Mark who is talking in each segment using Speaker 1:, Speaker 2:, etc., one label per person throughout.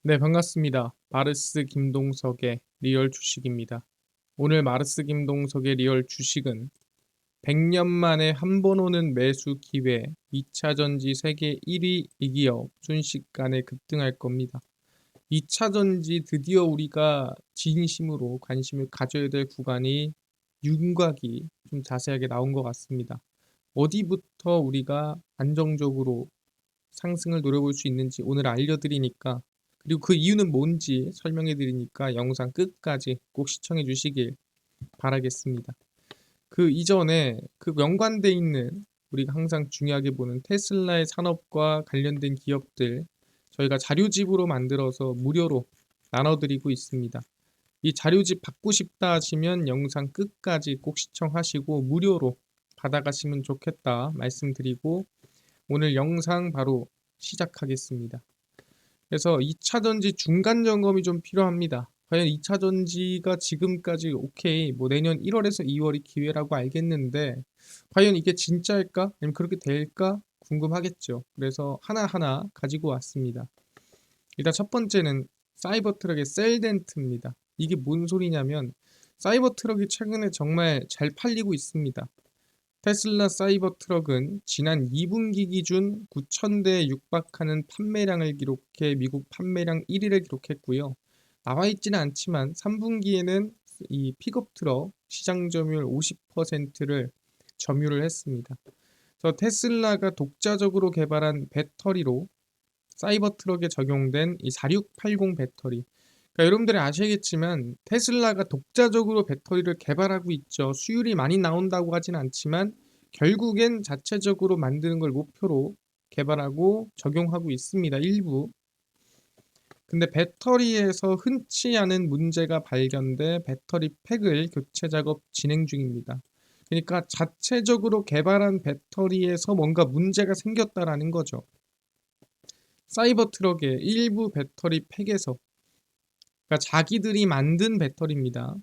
Speaker 1: 네, 반갑습니다. 마르스 김동석의 리얼 주식입니다. 오늘 마르스 김동석의 리얼 주식은 100년 만에 한 번 오는 매수 기회, 2차 전지 세계 1위 이 기업 순식간에 급등할 겁니다. 2차 전지 드디어 우리가 진심으로 관심을 가져야 될 구간이 윤곽이 좀 자세하게 나온 것 같습니다. 어디부터 우리가 안정적으로 상승을 노려볼 수 있는지 오늘 알려드리니까, 그리고 그 이유는 뭔지 설명해 드리니까 영상 끝까지 꼭 시청해 주시길 바라겠습니다. 그 이전에 그 연관돼 있는, 우리가 항상 중요하게 보는 테슬라의 산업과 관련된 기업들, 저희가 자료집으로 만들어서 무료로 나눠드리고 있습니다. 이 자료집 받고 싶다 하시면 영상 끝까지 꼭 시청하시고 무료로 받아가시면 좋겠다 말씀드리고, 오늘 영상 바로 시작하겠습니다. 그래서 2차 전지 중간 점검이 좀 필요합니다. 과연 2차 전지가 지금까지 오케이, 뭐 내년 1월에서 2월이 기회라고 알겠는데, 과연 이게 진짜일까? 아니면 그렇게 될까? 궁금하겠죠. 그래서 하나하나 가지고 왔습니다. 일단 첫 번째는 사이버 트럭의 셀덴트입니다. 이게 뭔 소리냐면, 사이버 트럭이 최근에 정말 잘 팔리고 있습니다. 테슬라 사이버 트럭은 지난 2분기 기준 9,000대에 육박하는 판매량을 기록해 미국 판매량 1위를 기록했고요. 나와 있지는 않지만 3분기에는 이 픽업 트럭 시장 점유율 50%를 점유를 했습니다. 그래서 테슬라가 독자적으로 개발한 배터리로 사이버 트럭에 적용된 이 4680 배터리. 그러니까 여러분들이 아시겠지만 테슬라가 독자적으로 배터리를 개발하고 있죠. 수율이 많이 나온다고 하진 않지만 결국엔 자체적으로 만드는 걸 목표로 개발하고 적용하고 있습니다. 일부. 근데 배터리에서 흔치 않은 문제가 발견돼 배터리 팩을 교체 작업 진행 중입니다. 그러니까 자체적으로 개발한 배터리에서 뭔가 문제가 생겼다라는 거죠. 사이버 트럭의 일부 배터리 팩에서, 그러니까 자기들이 만든 배터리입니다.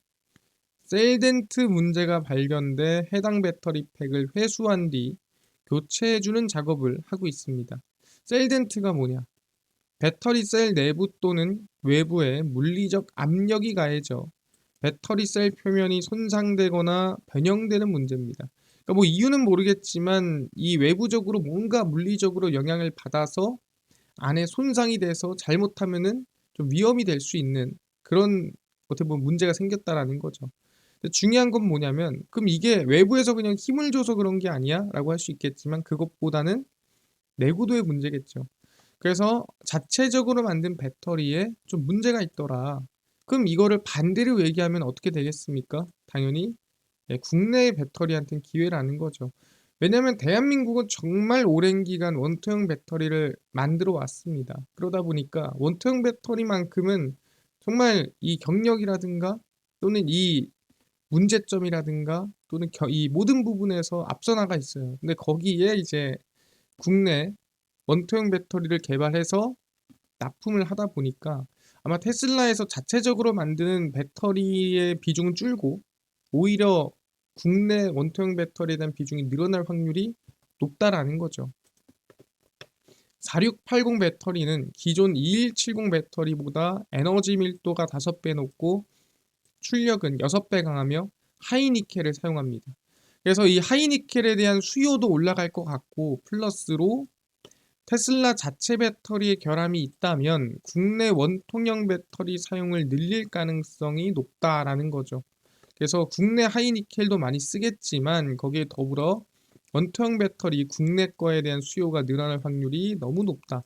Speaker 1: 셀덴트 문제가 발견돼 해당 배터리 팩을 회수한 뒤 교체해주는 작업을 하고 있습니다. 셀덴트가 뭐냐? 배터리 셀 내부 또는 외부에 물리적 압력이 가해져 배터리 셀 표면이 손상되거나 변형되는 문제입니다. 그러니까 뭐 이유는 모르겠지만 이 외부적으로 뭔가 물리적으로 영향을 받아서 안에 손상이 돼서 잘못하면은 좀 위험이 될 수 있는 그런, 어떻게 보면 문제가 생겼다라는 거죠. 근데 중요한 건 뭐냐면, 그럼 이게 외부에서 그냥 힘을 줘서 그런 게 아니야? 라고 할 수 있겠지만 그것보다는 내구도의 문제겠죠. 그래서 자체적으로 만든 배터리에 좀 문제가 있더라. 그럼 이거를 반대로 얘기하면 어떻게 되겠습니까? 당연히 국내의 배터리한테는 기회라는 거죠. 왜냐하면 대한민국은 정말 오랜 기간 원통형 배터리를 만들어 왔습니다. 그러다 보니까 원통형 배터리만큼은 정말 이 경력이라든가 또는 이 문제점이라든가 또는 이 모든 부분에서 앞서 나가 있어요. 근데 거기에 이제 국내 원통형 배터리를 개발해서 납품을 하다 보니까 아마 테슬라에서 자체적으로 만드는 배터리의 비중은 줄고 오히려 국내 원통형 배터리에 대한 비중이 늘어날 확률이 높다라는 거죠. 4680 배터리는 기존 2170 배터리보다 에너지 밀도가 5배 높고 출력은 6배 강하며 하이니켈을 사용합니다. 그래서 이 하이니켈에 대한 수요도 올라갈 것 같고, 플러스로 테슬라 자체 배터리에 결함이 있다면 국내 원통형 배터리 사용을 늘릴 가능성이 높다라는 거죠. 그래서 국내 하이니켈도 많이 쓰겠지만 거기에 더불어 원통형 배터리 국내 거에 대한 수요가 늘어날 확률이 너무 높다.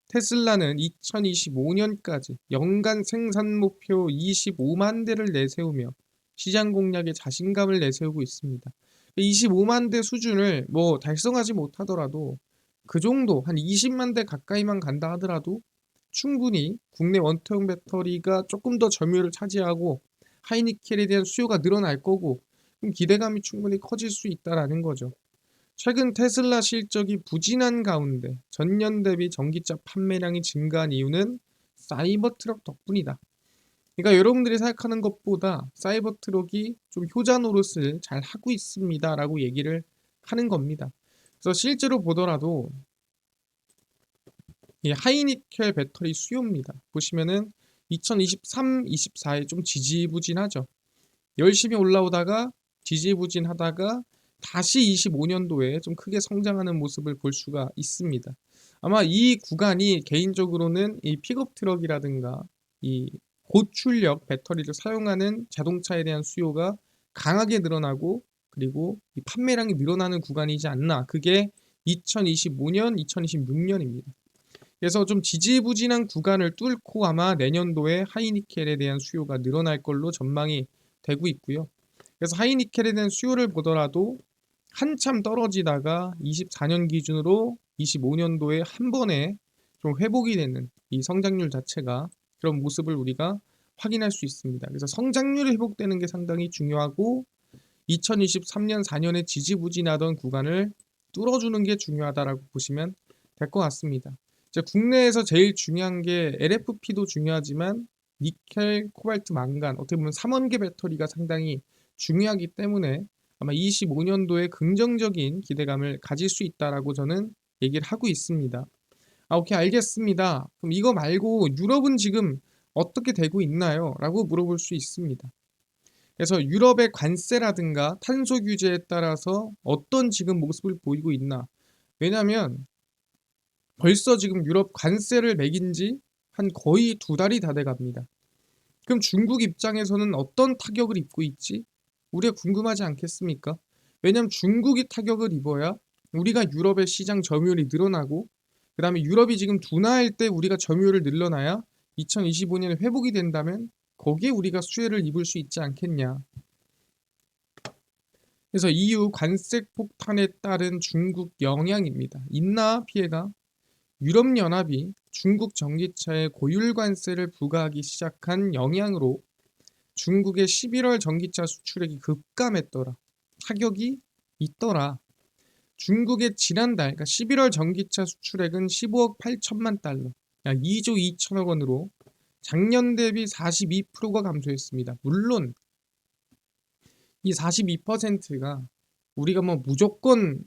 Speaker 1: 테슬라는 2025년까지 연간 생산 목표 25만 대를 내세우며 시장 공략에 자신감을 내세우고 있습니다. 25만 대 수준을 뭐 달성하지 못하더라도 그 정도 한 20만 대 가까이만 간다 하더라도 충분히 국내 원통형 배터리가 조금 더 점유율을 차지하고 하이니켈에 대한 수요가 늘어날 거고, 그럼 기대감이 충분히 커질 수 있다라는 거죠. 최근 테슬라 실적이 부진한 가운데 전년 대비 전기차 판매량이 증가한 이유는 사이버 트럭 덕분이다. 그러니까 여러분들이 생각하는 것보다 사이버 트럭이 좀 효자 노릇을 잘 하고 있습니다라고 얘기를 하는 겁니다. 그래서 실제로 보더라도 이 하이니켈 배터리 수요입니다. 보시면은 2023, 24에 좀 지지부진하죠. 열심히 올라오다가 지지부진하다가 다시 25년도에 좀 크게 성장하는 모습을 볼 수가 있습니다. 아마 이 구간이 개인적으로는 이 픽업 트럭이라든가 이 고출력 배터리를 사용하는 자동차에 대한 수요가 강하게 늘어나고 그리고 이 판매량이 늘어나는 구간이지 않나. 그게 2025년, 2026년입니다. 그래서 좀 지지부진한 구간을 뚫고 아마 내년도에 하이니켈에 대한 수요가 늘어날 걸로 전망이 되고 있고요. 그래서 하이니켈에 대한 수요를 보더라도 한참 떨어지다가 24년 기준으로 25년도에 한 번에 좀 회복이 되는 이 성장률 자체가 그런 모습을 우리가 확인할 수 있습니다. 그래서 성장률이 회복되는 게 상당히 중요하고 2023년 4년에 지지부진하던 구간을 뚫어주는 게 중요하다라고 보시면 될 것 같습니다. 이제 국내에서 제일 중요한 게 LFP도 중요하지만 니켈, 코발트, 망간 어떻게 보면 3원계 배터리가 상당히 중요하기 때문에 아마 25년도에 긍정적인 기대감을 가질 수 있다라고 저는 얘기를 하고 있습니다. 오케이, 알겠습니다. 그럼 이거 말고 유럽은 지금 어떻게 되고 있나요? 라고 물어볼 수 있습니다. 그래서 유럽의 관세라든가 탄소 규제에 따라서 어떤 지금 모습을 보이고 있나? 왜냐하면 벌써 지금 유럽 관세를 매긴 지 한 거의 2달이 다 돼 갑니다. 그럼 중국 입장에서는 어떤 타격을 입고 있지? 우리가 궁금하지 않겠습니까? 왜냐하면 중국이 타격을 입어야 우리가 유럽의 시장 점유율이 늘어나고 그 다음에 유럽이 지금 둔화할 때 우리가 점유율을 늘려놔야 2025년에 회복이 된다면 거기에 우리가 수혜를 입을 수 있지 않겠냐. 그래서 EU 관세 폭탄에 따른 중국 영향입니다. 있나 피해가? 유럽연합이 중국 전기차에 고율 관세를 부과하기 시작한 영향으로 중국의 11월 전기차 수출액이 급감했더라. 타격이 있더라. 중국의 지난달, 그러니까 11월 전기차 수출액은 15억 8천만 달러, 2조 2천억 원으로 작년 대비 42%가 감소했습니다. 물론 이 42%가 우리가 뭐 무조건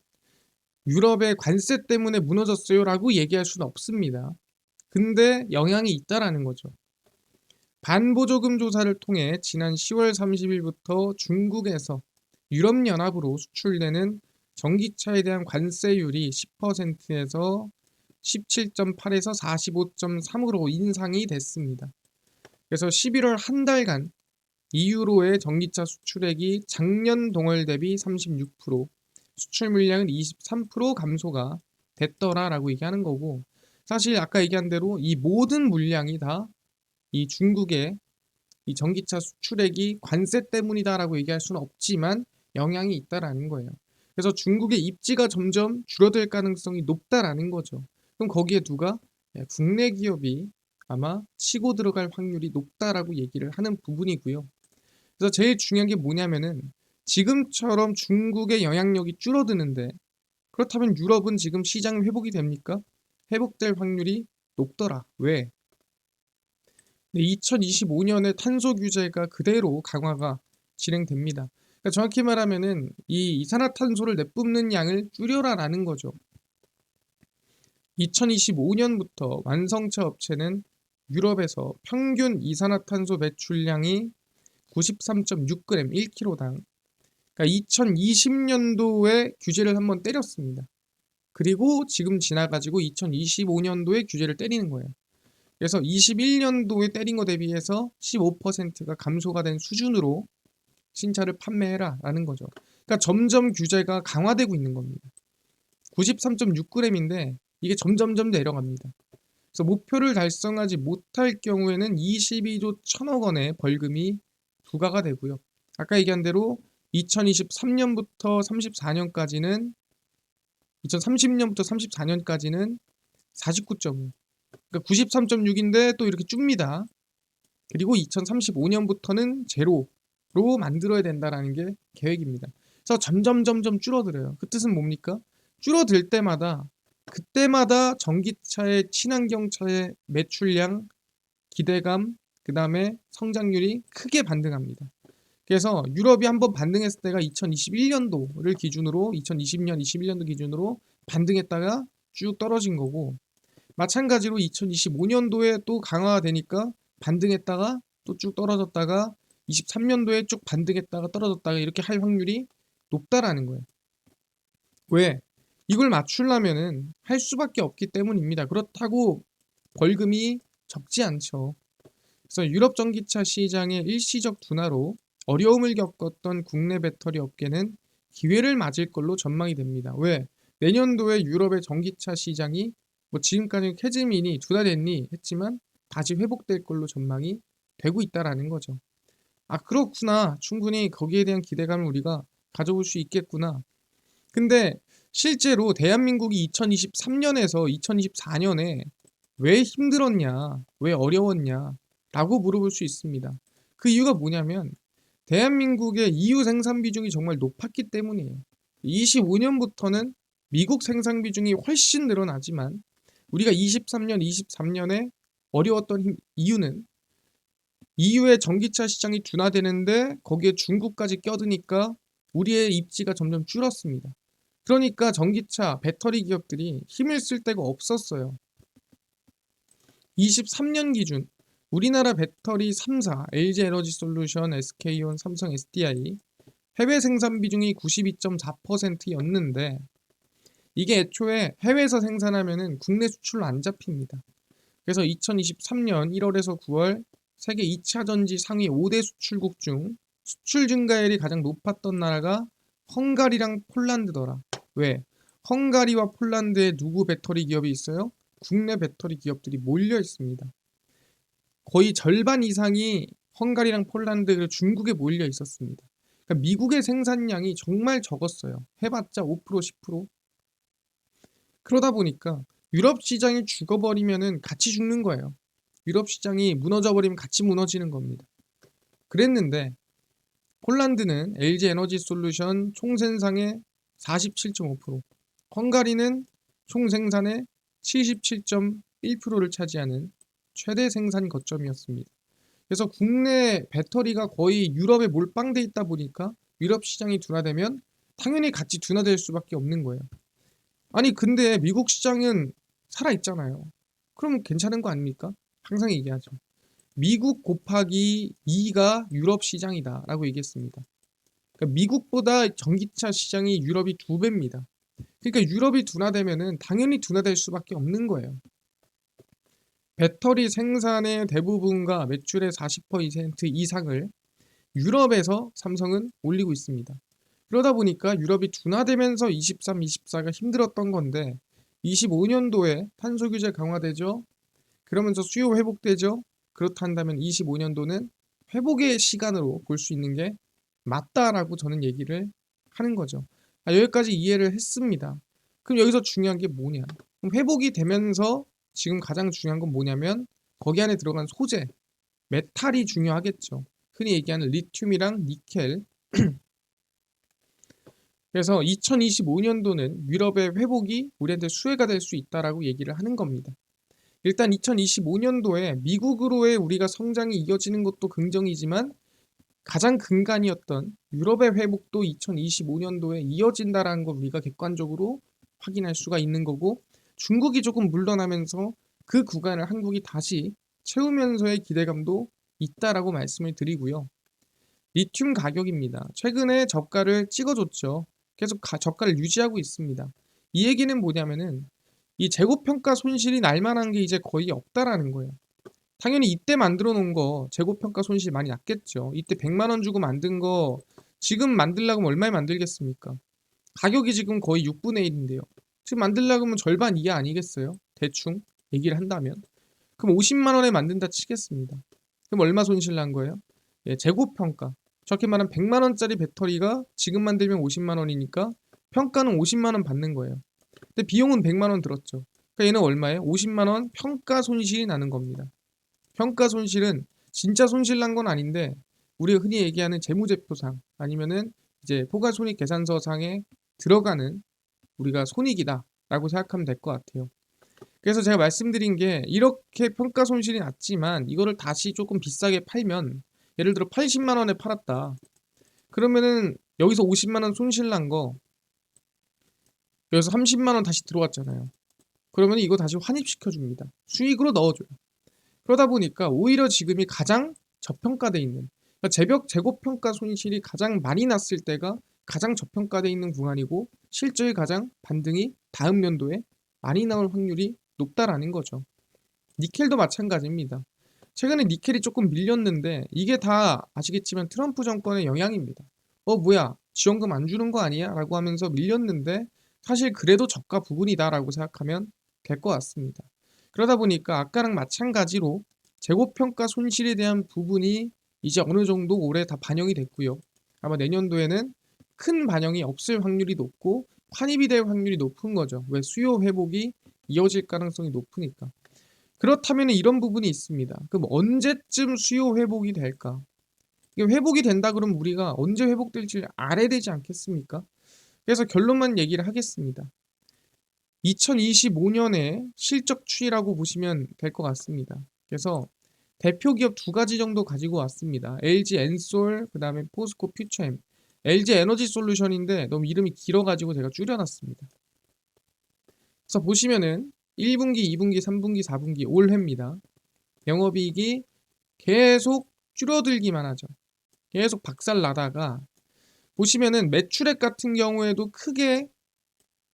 Speaker 1: 유럽의 관세 때문에 무너졌어요라고 얘기할 수는 없습니다. 근데 영향이 있다라는 거죠. 반보조금 조사를 통해 지난 10월 30일부터 중국에서 유럽연합으로 수출되는 전기차에 대한 관세율이 10%에서 17.8에서 45.3으로 인상이 됐습니다. 그래서 11월 한 달간 EU로의 전기차 수출액이 작년 동월 대비 36%, 수출 물량은 23% 감소가 됐더라라고 얘기하는 거고, 사실 아까 얘기한 대로 이 모든 물량이 다 이 중국의 이 전기차 수출액이 관세 때문이다라고 얘기할 수는 없지만 영향이 있다라는 거예요. 그래서 중국의 입지가 점점 줄어들 가능성이 높다라는 거죠. 그럼 거기에 누가? 국내 기업이 아마 치고 들어갈 확률이 높다라고 얘기를 하는 부분이고요. 그래서 제일 중요한 게 뭐냐면은 지금처럼 중국의 영향력이 줄어드는데 그렇다면 유럽은 지금 시장 회복이 됩니까? 회복될 확률이 높더라. 왜? 2025년에 탄소 규제가 그대로 강화가 진행됩니다. 그러니까 정확히 말하면은 이 이산화탄소를 내뿜는 양을 줄여라라는 거죠. 2025년부터 완성차 업체는 유럽에서 평균 이산화탄소 배출량이 93.6g 1kg당. 그러니까 2020년도에 규제를 한번 때렸습니다. 그리고 지금 지나가지고 2025년도에 규제를 때리는 거예요. 그래서 21년도에 때린 거 대비해서 15%가 감소가 된 수준으로 신차를 판매해라 라는 거죠. 그러니까 점점 규제가 강화되고 있는 겁니다. 93.6g인데 이게 점점점 내려갑니다. 그래서 목표를 달성하지 못할 경우에는 22조 1천억 원의 벌금이 부과가 되고요. 아까 얘기한 대로 2023년부터 34년까지는 2030년부터 34년까지는 49.5. 그러니까 93.6인데 또 이렇게 줍니다. 그리고 2035년부터는 제로로 만들어야 된다라는 게 계획입니다. 그래서 점점 줄어들어요. 그 뜻은 뭡니까? 줄어들 때마다 그때마다 전기차의 친환경차의 매출량, 기대감, 그 다음에 성장률이 크게 반등합니다. 그래서 유럽이 한번 반등했을 때가 2021년도를 기준으로 2020년, 21년도 기준으로 반등했다가 쭉 떨어진 거고 마찬가지로 2025년도에 또 강화가 되니까 반등했다가 또 쭉 떨어졌다가 23년도에 쭉 반등했다가 떨어졌다가 이렇게 할 확률이 높다라는 거예요. 왜? 이걸 맞추려면은 할 수밖에 없기 때문입니다. 그렇다고 벌금이 적지 않죠. 그래서 유럽 전기차 시장의 일시적 둔화로 어려움을 겪었던 국내 배터리 업계는 기회를 맞을 걸로 전망이 됩니다. 왜? 내년도에 유럽의 전기차 시장이 뭐 지금까지 캐즈민이 둔화됐니 했지만 다시 회복될 걸로 전망이 되고 있다라는 거죠. 아, 그렇구나. 충분히 거기에 대한 기대감을 우리가 가져볼 수 있겠구나. 근데 실제로 대한민국이 2023년에서 2024년에 왜 힘들었냐, 왜 어려웠냐 라고 물어볼 수 있습니다. 그 이유가 뭐냐면 대한민국의 EU 생산 비중이 정말 높았기 때문이에요. 25년부터는 미국 생산 비중이 훨씬 늘어나지만 우리가 23년, 23년에 어려웠던 이유는 EU의 전기차 시장이 둔화되는데 거기에 중국까지 껴드니까 우리의 입지가 점점 줄었습니다. 그러니까 전기차, 배터리 기업들이 힘을 쓸 데가 없었어요. 23년 기준 우리나라 배터리 3사, LG에너지솔루션, SK온, 삼성, SDI 해외 생산 비중이 92.4%였는데 이게 애초에 해외에서 생산하면은 국내 수출로 안 잡힙니다. 그래서 2023년 1월에서 9월 세계 2차 전지 상위 5대 수출국 중 수출 증가율이 가장 높았던 나라가 헝가리랑 폴란드더라. 왜? 헝가리와 폴란드에 누구 배터리 기업이 있어요? 국내 배터리 기업들이 몰려 있습니다. 거의 절반 이상이 헝가리랑 폴란드 그리고 중국에 몰려 있었습니다. 그러니까 미국의 생산량이 정말 적었어요. 해봤자 5% 10%. 그러다 보니까 유럽 시장이 죽어버리면은 같이 죽는 거예요. 유럽 시장이 무너져버리면 같이 무너지는 겁니다. 그랬는데 폴란드는 LG 에너지 솔루션 총 생산의 47.5%, 헝가리는 총 생산의 77.1%를 차지하는 최대 생산 거점이었습니다. 그래서 국내 배터리가 거의 유럽에 몰빵돼 있다 보니까 유럽 시장이 둔화되면 당연히 같이 둔화될 수밖에 없는 거예요. 아니 근데 미국 시장은 살아있잖아요. 그럼 괜찮은 거 아닙니까? 항상 얘기하죠. 미국 곱하기 2가 유럽 시장이다 라고 얘기했습니다. 그러니까 미국보다 전기차 시장이 유럽이 2배입니다. 그러니까 유럽이 둔화되면은 당연히 둔화될 수밖에 없는 거예요. 배터리 생산의 대부분과 매출의 40% 이상을 유럽에서 삼성은 올리고 있습니다. 그러다 보니까 유럽이 둔화되면서 23, 24가 힘들었던 건데 25년도에 탄소 규제 강화되죠. 그러면서 수요 회복되죠. 그렇다 한다면 25년도는 회복의 시간으로 볼 수 있는 게 맞다라고 저는 얘기를 하는 거죠. 여기까지 이해를 했습니다. 그럼 여기서 중요한 게 뭐냐? 그럼 회복이 되면서 지금 가장 중요한 건 뭐냐면 거기 안에 들어간 소재, 메탈이 중요하겠죠. 흔히 얘기하는 리튬이랑 니켈. 그래서 2025년도는 유럽의 회복이 우리한테 수혜가 될 수 있다라고 얘기를 하는 겁니다. 일단 2025년도에 미국으로의 우리가 성장이 이어지는 것도 긍정이지만 가장 근간이었던 유럽의 회복도 2025년도에 이어진다라는 걸 우리가 객관적으로 확인할 수가 있는 거고 중국이 조금 물러나면서 그 구간을 한국이 다시 채우면서의 기대감도 있다라고 말씀을 드리고요. 리튬 가격입니다. 최근에 저가를 찍어줬죠. 계속 저가를 유지하고 있습니다. 이 얘기는 뭐냐면은 이 재고평가 손실이 날 만한 게 이제 거의 없다라는 거예요. 당연히 이때 만들어 놓은 거 재고평가 손실 많이 났겠죠. 이때 100만 원 주고 만든 거 지금 만들려고 하면 얼마에 만들겠습니까? 가격이 지금 거의 6분의 1인데요. 지금 만들려고 하면 절반 이하 아니겠어요? 대충 얘기를 한다면. 그럼 50만 원에 만든다 치겠습니다. 그럼 얼마 손실 난 거예요? 예, 재고평가. 저렇게 말하면 100만 원짜리 배터리가 지금 만들면 50만 원이니까 평가는 50만 원 받는 거예요. 근데 비용은 100만 원 들었죠. 그러니까 얘는 얼마예요? 50만 원 평가 손실이 나는 겁니다. 평가 손실은 진짜 손실 난 건 아닌데 우리가 흔히 얘기하는 재무제표상 아니면은 이제 포괄손익계산서상에 들어가는 우리가 손익이다라고 생각하면 될 것 같아요. 그래서 제가 말씀드린 게 이렇게 평가 손실이 났지만 이거를 다시 조금 비싸게 팔면 예를 들어 80만 원에 팔았다. 그러면은 여기서 50만 원 손실 난 거 여기서 30만 원 다시 들어왔잖아요. 그러면 이거 다시 환입시켜 줍니다. 수익으로 넣어줘요. 그러다 보니까 오히려 지금이 가장 저평가돼 있는, 그러니까 재고평가 손실이 가장 많이 났을 때가 가장 저평가돼 있는 구간이고, 실적이 가장 반등이 다음 연도에 많이 나올 확률이 높다라는 거죠. 니켈도 마찬가지입니다. 최근에 니켈이 조금 밀렸는데 이게 다 아시겠지만 트럼프 정권의 영향입니다. 뭐야, 지원금 안 주는 거 아니야? 라고 하면서 밀렸는데 사실 그래도 저가 부분이다 라고 생각하면 될 것 같습니다. 그러다 보니까 아까랑 마찬가지로 재고평가 손실에 대한 부분이 이제 어느 정도 올해 다 반영이 됐고요. 아마 내년도에는 큰 반영이 없을 확률이 높고 환입이 될 확률이 높은 거죠. 왜? 수요 회복이 이어질 가능성이 높으니까. 그렇다면 이런 부분이 있습니다. 그럼 언제쯤 수요 회복이 될까? 이게 회복이 된다 그러면 우리가 언제 회복될지 알아야 되지 않겠습니까? 그래서 결론만 얘기를 하겠습니다. 2025년에 실적 추이라고 보시면 될 것 같습니다. 그래서 대표 기업 두 가지 정도 가지고 왔습니다. LG 엔솔, 그 다음에 포스코 퓨처엠. LG 에너지 솔루션인데 너무 이름이 길어가지고 제가 줄여놨습니다. 그래서 보시면은 1분기, 2분기, 3분기, 4분기 올해입니다. 영업이익이 계속 줄어들기만 하죠. 계속 박살 나다가 보시면은 매출액 같은 경우에도 크게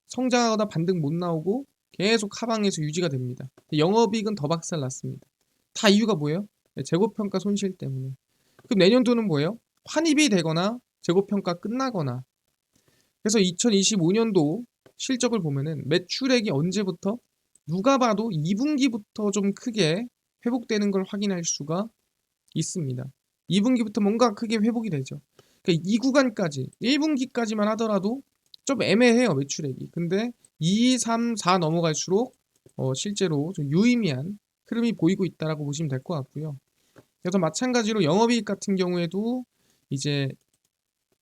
Speaker 1: 성장하거나 반등 못 나오고 계속 하방에서 유지가 됩니다. 영업이익은 더 박살 났습니다. 다 이유가 뭐예요? 재고평가 손실 때문에. 그럼 내년도는 뭐예요? 환입이 되거나 재고평가 끝나거나. 그래서 2025년도 실적을 보면은 매출액이 언제부터? 누가 봐도 2분기부터 좀 크게 회복되는 걸 확인할 수가 있습니다. 2분기부터 뭔가 크게 회복이 되죠. 그러니까 이 구간까지 1분기까지만 하더라도 좀 애매해요, 매출액이. 근데 2, 3, 4 넘어갈수록 실제로 좀 유의미한 흐름이 보이고 있다라고 보시면 될 것 같고요. 그래서 마찬가지로 영업이익 같은 경우에도 이제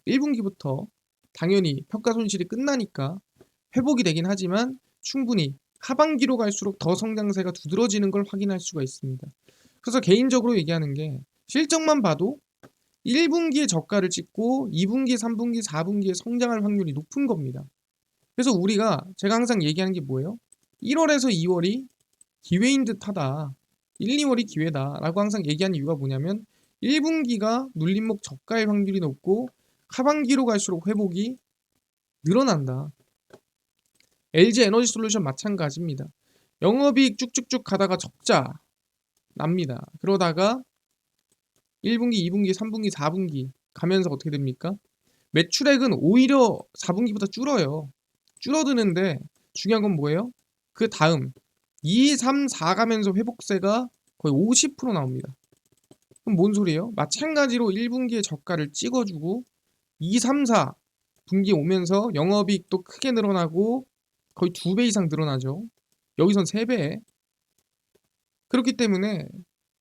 Speaker 1: 1분기부터 당연히 평가 손실이 끝나니까 회복이 되긴 하지만 충분히 하반기로 갈수록 더 성장세가 두드러지는 걸 확인할 수가 있습니다. 그래서 개인적으로 얘기하는 게 실적만 봐도 1분기에 저가를 찍고 2분기, 3분기, 4분기에 성장할 확률이 높은 겁니다. 그래서 우리가 제가 항상 얘기하는 게 뭐예요? 1월에서 2월이 기회인 듯하다. 1, 2월이 기회다 라고 항상 얘기하는 이유가 뭐냐면 1분기가 눌림목 저가일 확률이 높고 하반기로 갈수록 회복이 늘어난다. LG 에너지 솔루션 마찬가지입니다. 영업이익 쭉쭉쭉 가다가 적자 납니다. 그러다가 1분기, 2분기, 3분기, 4분기 가면서 어떻게 됩니까? 매출액은 오히려 4분기보다 줄어요. 줄어드는데 중요한 건 뭐예요? 그 다음 2, 3, 4 가면서 회복세가 거의 50% 나옵니다. 그럼 뭔 소리예요? 마찬가지로 1분기에 저가를 찍어주고 2, 3, 4 분기 오면서 영업이익도 크게 늘어나고 거의 2배 이상 늘어나죠. 여기선 3배. 그렇기 때문에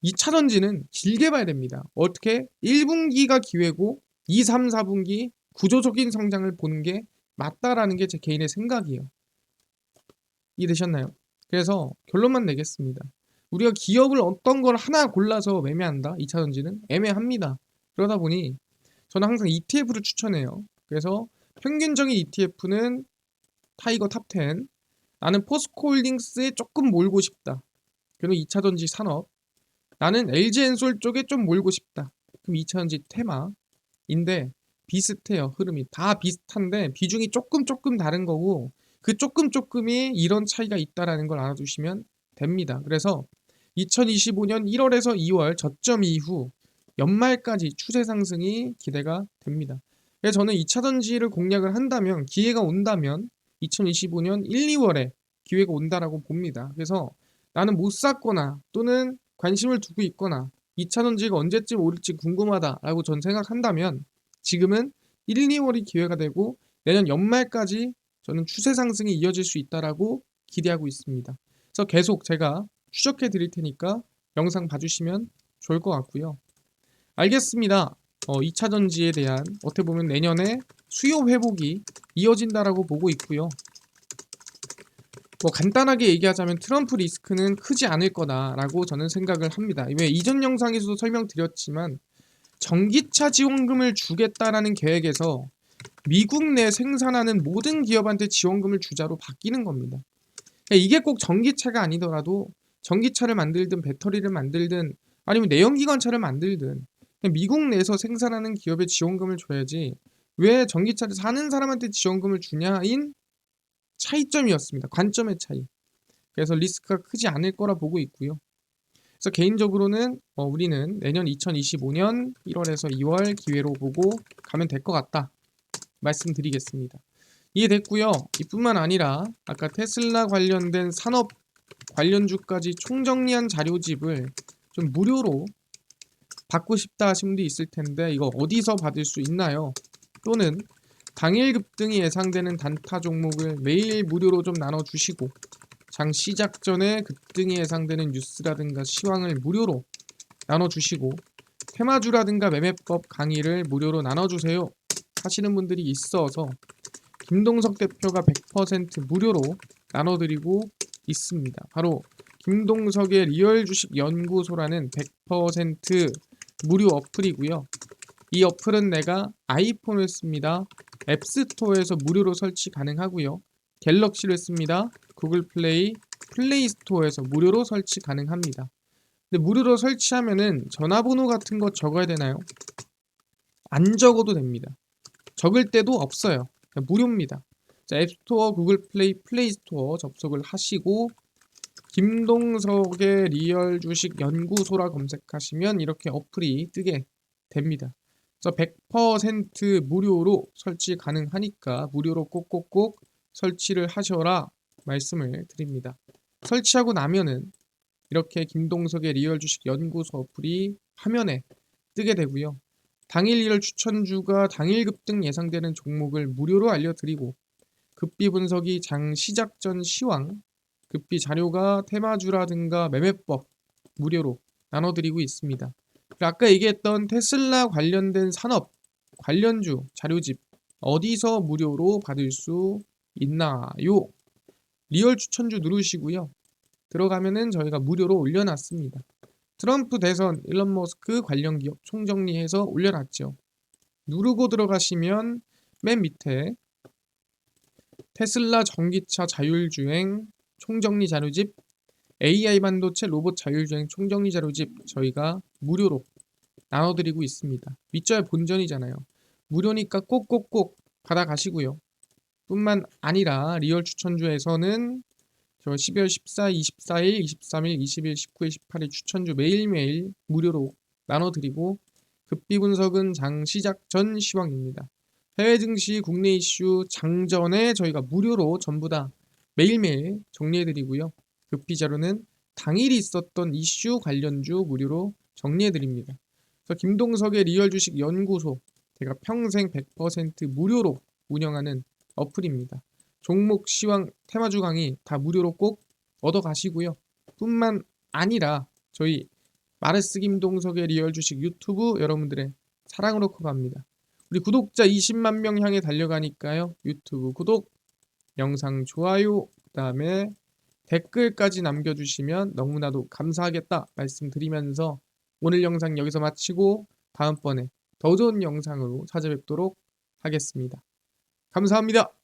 Speaker 1: 2차 전지는 길게 봐야 됩니다. 어떻게? 1분기가 기회고 2, 3, 4분기 구조적인 성장을 보는 게 맞다라는 게 제 개인의 생각이에요. 이해되셨나요? 그래서 결론만 내겠습니다. 우리가 기업을 어떤 걸 하나 골라서 매매한다. 2차 전지는 애매합니다. 그러다 보니 저는 항상 ETF를 추천해요. 그래서 평균적인 ETF는 타이거 탑10. 나는 포스코홀딩스에 조금 몰고 싶다. 그리고 2차 전지 산업. 나는 LG엔솔 쪽에 좀 몰고 싶다. 그럼 2차 전지 테마인데 비슷해요. 흐름이 다 비슷한데 비중이 조금 다른 거고 그 조금이 이런 차이가 있다라는 걸 알아두시면 됩니다. 그래서 2025년 1월에서 2월 저점 이후 연말까지 추세 상승이 기대가 됩니다. 그래서 저는 2차 전지를 공략을 한다면 기회가 온다면 2025년 1, 2월에 기회가 온다라고 봅니다. 그래서 나는 못 샀거나 또는 관심을 두고 있거나 2차 전지가 언제쯤 오를지 궁금하다라고 전 생각한다면 지금은 1, 2월이 기회가 되고 내년 연말까지 저는 추세 상승이 이어질 수 있다라고 기대하고 있습니다. 그래서 계속 제가 추적해 드릴 테니까 영상 봐주시면 좋을 것 같고요. 알겠습니다. 2차 전지에 대한 어떻게 보면 내년에 수요 회복이 이어진다라고 보고 있고요. 뭐 간단하게 얘기하자면 트럼프 리스크는 크지 않을 거다라고 저는 생각을 합니다. 왜 이전 영상에서도 설명드렸지만 전기차 지원금을 주겠다라는 계획에서 미국 내 생산하는 모든 기업한테 지원금을 주자로 바뀌는 겁니다. 이게 꼭 전기차가 아니더라도 전기차를 만들든 배터리를 만들든 아니면 내연기관차를 만들든 그냥 미국 내에서 생산하는 기업에 지원금을 줘야지 왜 전기차를 사는 사람한테 지원금을 주냐인 차이점이었습니다. 관점의 차이. 그래서 리스크가 크지 않을 거라 보고 있고요. 그래서 개인적으로는 우리는 내년 2025년 1월에서 2월 기회로 보고 가면 될 것 같다 말씀드리겠습니다. 이해됐고요. 이뿐만 아니라 아까 테슬라 관련된 산업 관련주까지 총정리한 자료집을 좀 무료로 받고 싶다 하신 분도 있을 텐데 이거 어디서 받을 수 있나요? 또는 당일 급등이 예상되는 단타 종목을 매일 무료로 좀 나눠주시고 장 시작 전에 급등이 예상되는 뉴스라든가 시황을 무료로 나눠주시고 테마주라든가 매매법 강의를 무료로 나눠주세요 하시는 분들이 있어서 김동석 대표가 100% 무료로 나눠드리고 있습니다. 바로 김동석의 리얼 주식 연구소라는 100% 무료 어플이고요. 이 어플은 내가 아이폰을 씁니다. 앱스토어에서 무료로 설치 가능하고요. 갤럭시를 씁니다. 구글 플레이, 플레이 스토어에서 무료로 설치 가능합니다. 근데 무료로 설치하면은 전화번호 같은 거 적어야 되나요? 안 적어도 됩니다. 적을 때도 없어요. 무료입니다. 자, 앱스토어, 구글 플레이, 플레이 스토어 접속을 하시고 김동석의 리얼 주식 연구소라 검색하시면 이렇게 어플이 뜨게 됩니다. 그래서 100% 무료로 설치 가능하니까 무료로 꼭꼭꼭 설치를 하셔라 말씀을 드립니다. 설치하고 나면은 이렇게 김동석의 리얼 주식 연구소 어플이 화면에 뜨게 되고요. 당일 리얼 추천주가 당일 급등 예상되는 종목을 무료로 알려드리고 급비 분석이 장 시작 전 시황, 급비 자료가 테마주라든가 매매법 무료로 나눠드리고 있습니다. 그리고 아까 얘기했던 테슬라 관련된 산업 관련주 자료집 어디서 무료로 받을 수 있나요? 리얼 추천주 누르시고요. 들어가면은 저희가 무료로 올려놨습니다. 트럼프 대선 일론 머스크 관련 기업 총정리해서 올려놨죠. 누르고 들어가시면 맨 밑에 테슬라 전기차 자율주행 총정리 자료집, AI 반도체 로봇 자율주행 총정리 자료집 저희가 무료로 나눠드리고 있습니다. 밑줄 본전이잖아요. 무료니까 꼭꼭꼭 받아가시고요. 뿐만 아니라 리얼 추천주에서는 저 12월 14, 24일, 23일, 20일, 19일, 18일 추천주 매일매일 무료로 나눠드리고 급비 분석은 장 시작 전 시황입니다. 해외 증시, 국내 이슈 장전에 저희가 무료로 전부 다 매일매일 정리해드리고요. 급비 자료는 당일이 있었던 이슈 관련주 무료로 정리해드립니다. 그래서 김동석의 리얼 주식 연구소 제가 평생 100% 무료로 운영하는 어플입니다. 종목, 시황, 테마주 강의 다 무료로 꼭 얻어가시고요. 뿐만 아니라 저희 마르스 김동석의 리얼 주식 유튜브 여러분들의 사랑으로 커갑니다. 우리 구독자 20만 명 향해 달려가니까요. 유튜브 구독, 영상 좋아요, 그 다음에 댓글까지 남겨주시면 너무나도 감사하겠다 말씀드리면서 오늘 영상 여기서 마치고 다음번에 더 좋은 영상으로 찾아뵙도록 하겠습니다. 감사합니다.